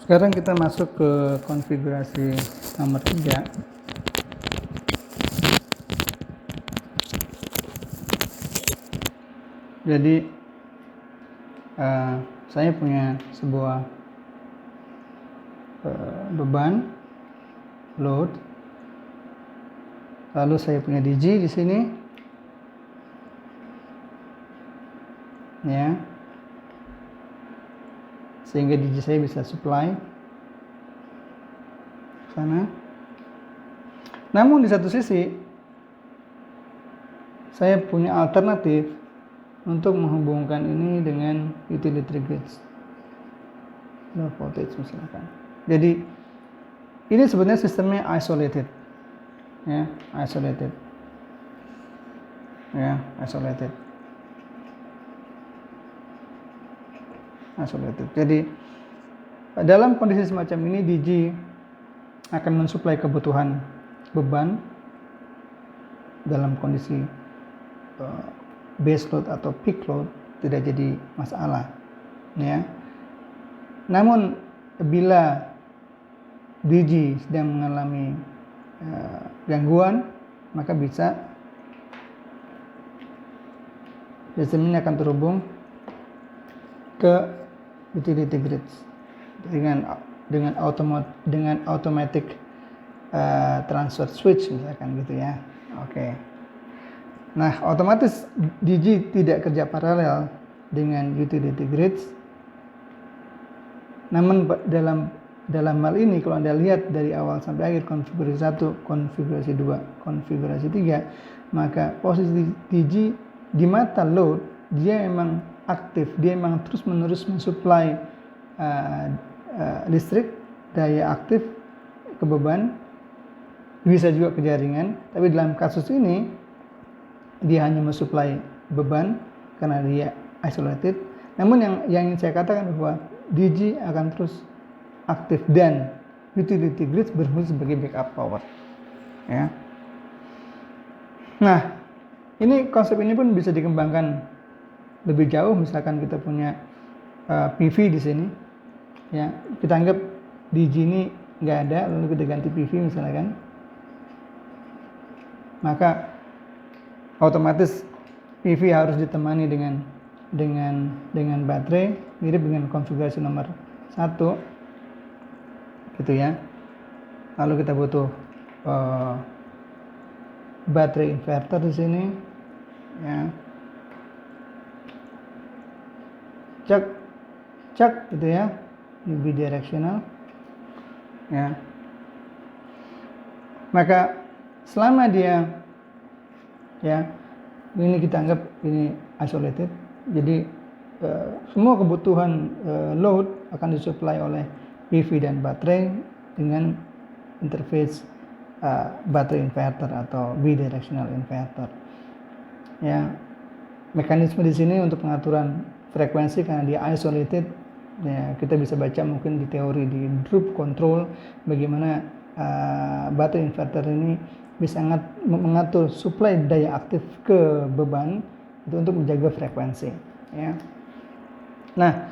Sekarang kita masuk ke konfigurasi nomor 3. Jadi saya punya sebuah beban load, lalu saya punya DG di sini, ya, sehingga DG saya bisa supply ke sana. Namun di satu sisi saya punya alternatif untuk menghubungkan ini dengan utility grids, low voltage misalkan. Jadi ini sebenarnya sistemnya isolated, ya, isolated. Jadi dalam kondisi semacam ini DG akan mensuplai kebutuhan beban dalam kondisi base load atau peak load tidak jadi masalah, ya. Namun bila DG sedang mengalami gangguan, maka bisa sistem ini akan terhubung ke utility grids dengan automatic transfer switch misalkan gitu, ya. Oke. Nah, otomatis DG tidak kerja paralel dengan utility grids. Namun dalam hal ini kalau Anda lihat dari awal sampai akhir konfigurasi 1, konfigurasi 2, konfigurasi 3, maka posisi DG di mata load dia memang aktif, dia memang terus-menerus mensuplai listrik, daya aktif ke beban, bisa juga ke jaringan. Tapi dalam kasus ini dia hanya mensuplai beban karena dia isolated. Namun yang saya katakan bahwa DG akan terus aktif dan utility grids berfungsi sebagai backup power, ya. Nah, konsep ini pun bisa dikembangkan lebih jauh. Misalkan kita punya PV di sini, ya, kita anggap DG ini nggak ada, lalu kita ganti PV misalkan, maka otomatis PV harus ditemani dengan baterai, mirip dengan konfigurasi nomor 1, gitu, ya. Lalu kita butuh baterai inverter di sini, ya. Cek gitu, ya, ini bidirectional, ya. Maka selama dia, ya, ini kita anggap ini isolated, jadi semua kebutuhan load akan disuplai oleh PV dan baterai dengan interface baterai inverter atau bidirectional inverter, ya. Mekanisme di sini untuk pengaturan frekuensi karena dia isolated, ya, kita bisa baca mungkin di teori di droop control bagaimana baterai inverter ini bisa mengatur suplai daya aktif ke beban itu untuk menjaga frekuensi, ya. Nah,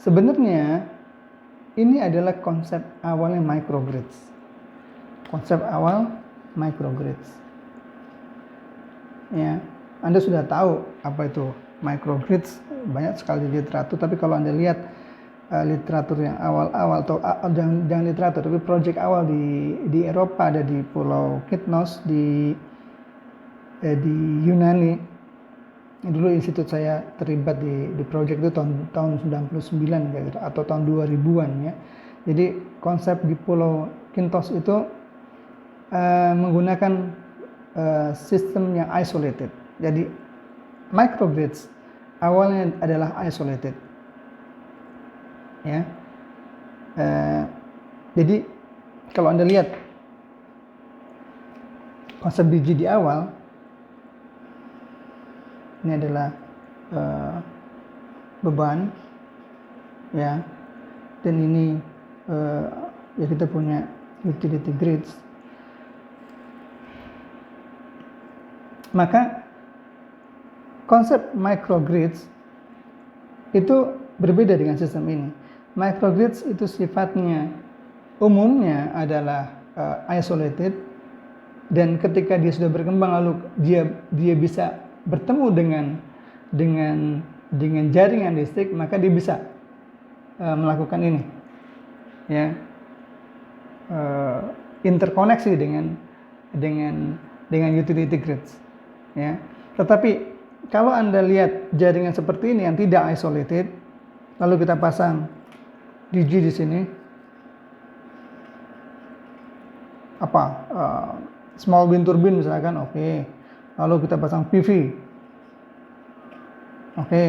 sebenarnya ini adalah konsep awalnya microgrids. Ya, Anda sudah tahu apa itu microgrids, banyak sekali di literatur. Tapi kalau Anda lihat literatur yang awal-awal, atau jangan literatur, tapi proyek awal di Eropa, ada di Pulau Kitnos di Yunani. Dulu institut saya terlibat di proyek itu tahun 99 atau tahun 2000-an, ya. Jadi konsep di Pulau Kintos itu menggunakan sistem yang isolated. Jadi microgrids awalnya adalah isolated, ya. Jadi kalau Anda lihat konsep DG di awal, ini adalah beban, ya, dan ini ya kita punya utility grids. Maka konsep microgrids itu berbeda dengan sistem ini. Microgrids itu sifatnya umumnya adalah isolated, dan ketika dia sudah berkembang lalu dia bisa bertemu dengan jaringan listrik, maka dia bisa melakukan ini, ya, interkoneksi dengan utility grids, ya. Tetapi kalau Anda lihat jaringan seperti ini yang tidak isolated, lalu kita pasang DG di sini, small wind turbine misalkan, oke. Lalu kita pasang PV, oke.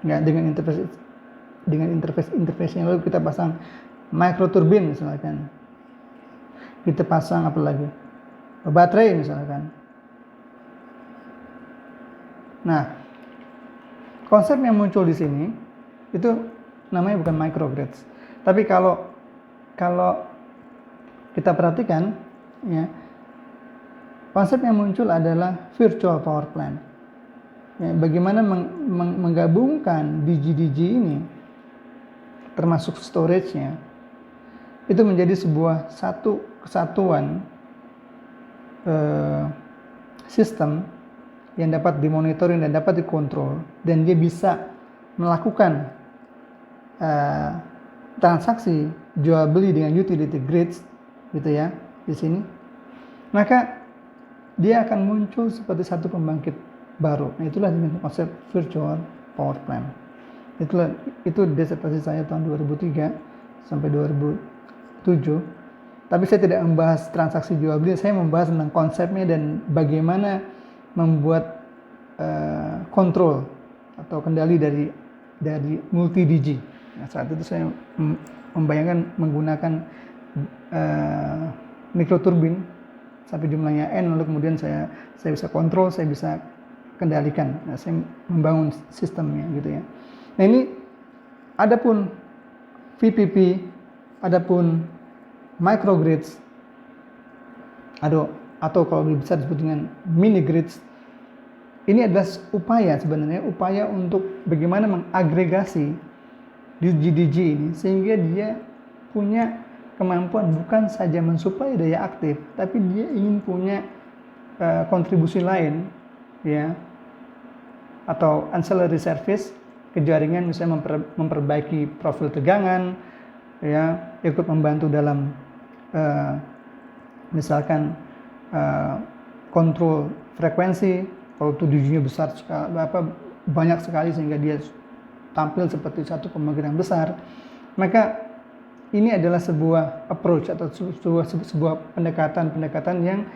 Ya, dengan interface-nya lalu kita pasang micro turbine misalkan. Kita pasang apa lagi? Baterai misalkan. Nah, konsep yang muncul di sini itu namanya bukan microgrids. Tapi kalau kita perhatikan, ya, konsep yang muncul adalah virtual power plant. Ya, bagaimana menggabungkan DG ini, termasuk storage-nya, itu menjadi satu kesatuan sistem yang dapat dimonitoring dan dapat dikontrol, dan dia bisa melakukan transaksi jual beli dengan utility grids, gitu ya, di sini. Maka dia akan muncul seperti satu pembangkit baru. Nah, itulah konsep virtual power plant. Itu disertasi saya tahun 2003 sampai 2007. Tapi saya tidak membahas transaksi jual beli, saya membahas tentang konsepnya dan bagaimana membuat kontrol atau kendali dari multi DG. Nah, saat itu saya membayangkan menggunakan mikroturbin sampai jumlahnya N, lalu kemudian saya bisa kontrol, saya bisa kendalikan. Nah, saya membangun sistemnya gitu ya. Nah, ini adapun VPP, adapun microgrids, atau kalau lebih besar disebut dengan mini grids, ini adalah upaya untuk bagaimana mengagregasi DG ini sehingga dia punya kemampuan bukan saja mensuplai daya aktif, tapi dia ingin punya kontribusi lain, ya, atau ancillary service ke jaringan, misalnya memperbaiki profil tegangan, ya, ikut membantu dalam misalkan kontrol frekuensi. Kalau DG-nya besar banyak sekali sehingga dia tampil seperti satu pembangkit yang besar, maka ini adalah sebuah approach atau sebuah pendekatan yang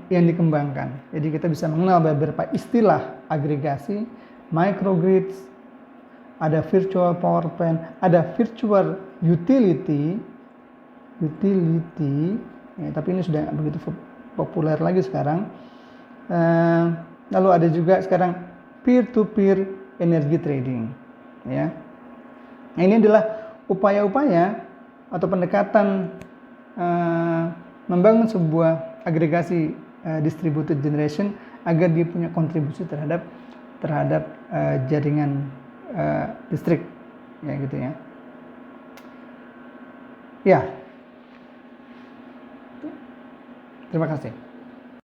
dikembangkan. Jadi kita bisa mengenal beberapa istilah agregasi, microgrids, ada virtual power plant, ada virtual utility, ya, tapi ini sudah begitu populer lagi sekarang. Lalu ada juga sekarang peer-to-peer energy trading, ya. Nah, ini adalah upaya-upaya atau pendekatan membangun sebuah agregasi distributed generation agar dia punya kontribusi terhadap jaringan listrik, ya gitu ya. Ya, terima kasih.